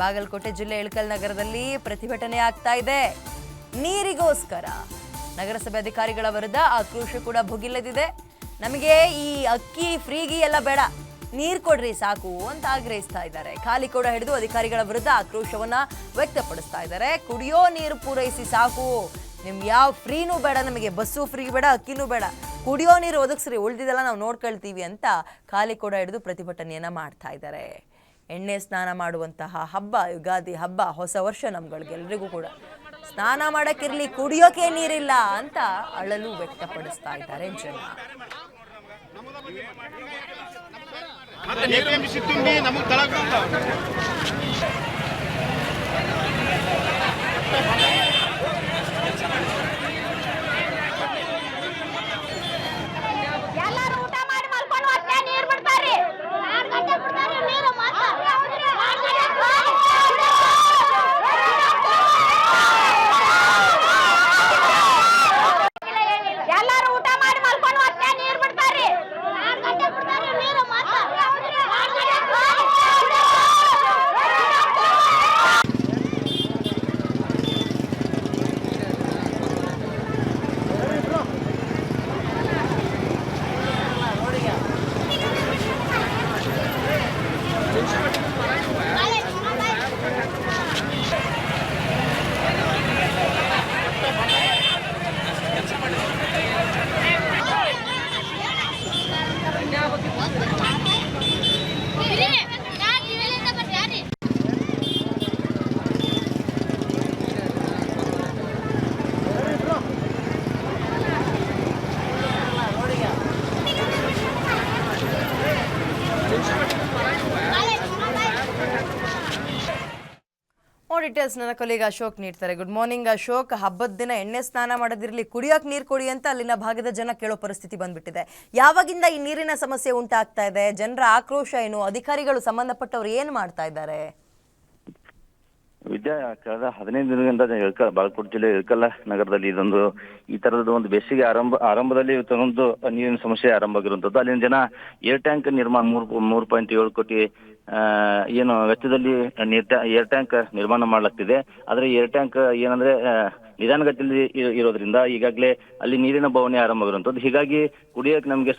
ಬಾಗಲಕೋಟೆ ಜಿಲ್ಲೆ ಇಳಕಲ್ ನಗರದಲ್ಲಿ ಪ್ರತಿಭಟನೆ ಆಗ್ತಾ ಇದೆ ನೀರಿಗೋಸ್ಕರ. ನಗರಸಭೆ ಅಧಿಕಾರಿಗಳ ವಿರುದ್ಧ ಆಕ್ರೋಶ ಕೂಡ ಭುಗಿಲೆದಿದೆ. ನಮಗೆ ಈ ಅಕ್ಕಿ ಫ್ರೀಗಿ ಎಲ್ಲ ಬೇಡ, ನೀರು ಕೊಡ್ರಿ ಸಾಕು ಅಂತ ಆಗ್ರಹಿಸ್ತಾ ಇದ್ದಾರೆ. ಖಾಲಿ ಕೂಡ ಹಿಡಿದು ಅಧಿಕಾರಿಗಳ ವಿರುದ್ಧ ಆಕ್ರೋಶವನ್ನ ವ್ಯಕ್ತಪಡಿಸ್ತಾ ಇದ್ದಾರೆ. ಕುಡಿಯೋ ನೀರು ಪೂರೈಸಿ ಸಾಕು, ನಿಮ್ಗೆ ಯಾವ ಫ್ರೀನೂ ಬೇಡ, ನಮಗೆ ಬಸ್ಸು ಫ್ರೀ ಬೇಡ, ಅಕ್ಕಿನೂ ಬೇಡ, ಕುಡಿಯೋ ನೀರು ಒದಗಿಸ್ರಿ, ಉಳಿದಿದ್ದೆಲ್ಲ ನಾವು ನೋಡ್ಕೊಳ್ತೀವಿ ಅಂತ ಖಾಲಿ ಕೂಡ ಹಿಡಿದು ಪ್ರತಿಭಟನೆಯನ್ನ ಮಾಡ್ತಾ ಇದ್ದಾರೆ. ಎಣ್ಣೆ ಸ್ನಾನ ಮಾಡುವಂತಹ ಹಬ್ಬ, ಯುಗಾದಿ ಹಬ್ಬ, ಹೊಸ ವರ್ಷ ನಮ್ಗಳಿಗೆಲ್ರಿಗೂ ಕೂಡ. ಸ್ನಾನ ಮಾಡಕ್ಕಿರ್ಲಿ, ಕುಡಿಯೋಕೆ ನೀರಿಲ್ಲ ಅಂತ ಅಳಲು ವ್ಯಕ್ತಪಡಿಸ್ತಾ ಇದ್ದಾರೆ ಜನ. ಡೀಟೇಲ್ಸ್ ನನ್ನ ಕೊಲೀಗ ಅಶೋಕ್ ನೀಡ್ತಾರೆ. Good morning Ashok. ಹಬ್ಬದ ದಿನ ಎಣ್ಣೆ ಸ್ನಾನ ಮಾಡೋದಿರಲಿ, ಕುಡಿಯೋಕೆ ನೀರು ಕೊಡಿ ಅಂತ ಅಲ್ಲಿನ ಭಾಗದ ಜನ ಕೇಳೋ ಪರಿಸ್ಥಿತಿ ಬಂದ್ಬಿಟ್ಟಿದೆ. ಯಾವಾಗಿಂದ ಈ ನೀರಿನ ಸಮಸ್ಯೆ ಉಂಟಾಗ್ತಾ ಇದೆ? ಜನರ ಆಕ್ರೋಶ ಏನು? ಅಧಿಕಾರಿಗಳು ಸಂಬಂಧಪಟ್ಟವ್ರು ಏನು ಮಾಡ್ತಾ ಇದ್ದಾರೆ? ವಿದ್ಯಾ, ಕಳೆದ 15 ದಿನಗಳಿಂದ ಬಾಗಲಕೋಟೆ ಜಿಲ್ಲೆ ಇಳಕಲ್ ನಗರದಲ್ಲಿ ಈ ತರದ ಒಂದು ಬೇಸಿಗೆ ಆರಂಭದಲ್ಲಿ ಒಂದು ನೀರಿನ ಸಮಸ್ಯೆ ಆರಂಭ ಆಗಿರುವಂತದ್ದು. ಅಲ್ಲಿನ ಜನ ಏರ್ ಟ್ಯಾಂಕ್ ನಿರ್ಮಾಣ 3.7 ಕೋಟಿ ಏನು ವೆಚ್ಚದಲ್ಲಿ ಏರ್ ಟ್ಯಾಂಕ್ ನಿರ್ಮಾಣ ಮಾಡಲಾಗ್ತಿದೆ. ಆದ್ರೆ ಏರ್ ಟ್ಯಾಂಕ್ ಏನಂದ್ರೆ ನಿಧಾನಗತಿಯಲ್ಲಿ ಇರೋದ್ರಿಂದ ಈಗಾಗಲೇ ಅಲ್ಲಿ ನೀರಿನ ಬವಣೆ ಆರಂಭವಾಗಿರುವಂತದ್ದು. ಹೀಗಾಗಿ ಕುಡಿಯಕ್ಕೆ ನಮಗೆ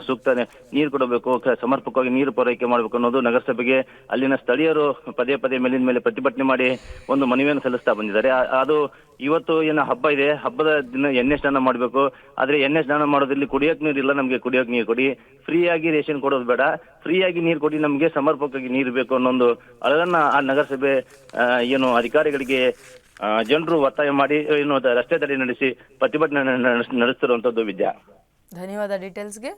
ಸೂಕ್ತ ನೀರು ಕೊಡಬೇಕು, ಸಮರ್ಪಕವಾಗಿ ನೀರು ಪೂರೈಕೆ ಮಾಡಬೇಕು ಅನ್ನೋದು ನಗರಸಭೆಗೆ ಅಲ್ಲಿನ ಸ್ಥಳೀಯರು ಪದೇ ಪದೇ ಮೇಲಿನ ಮೇಲೆ ಪ್ರತಿಭಟನೆ ಮಾಡಿ ಒಂದು ಮನವಿಯನ್ನು ಸಲ್ಲಿಸ್ತಾ ಬಂದಿದ್ದಾರೆ. ಅದು ಇವತ್ತು ಏನು ಹಬ್ಬ ಇದೆ, ಹಬ್ಬದ ದಿನ ಎಣ್ಣೆ ಸ್ನಾನ ಮಾಡಬೇಕು. ಆದ್ರೆ ಎಣ್ಣೆ ಸ್ನಾನ ಮಾಡೋದ್ರಲ್ಲಿ ಕುಡಿಯೋಕೆ ನೀರು ಇಲ್ಲ, ನಮಗೆ ಕುಡಿಯೋಕೆ ನೀರು ಕೊಡಿ, ಫ್ರೀಯಾಗಿ ರೇಷನ್ ಕೊಡೋದು ಬೇಡ, ಫ್ರೀಯಾಗಿ ನೀರು ಕೊಡಿ, ನಮಗೆ ಸಮರ್ಪಕವಾಗಿ ನೀರು ಬೇಕು ಅನ್ನೋ ಒಂದು ಅಳಲನ್ನ ಆ ನಗರಸಭೆ ಏನು ಅಧಿಕಾರಿಗಳಿಗೆ ಜನರು ಒತ್ತಾಯ ಮಾಡಿ ಏನು ರಸ್ತೆ ತಡೆ ನಡೆಸಿ ಪ್ರತಿಭಟನೆ ನಡೆಸ್ತಿರುವಂತದ್ದು. ವಿದ್ಯಾ, ಧನ್ಯವಾದ ಡೀಟೇಲ್ಸ್ಗೆ.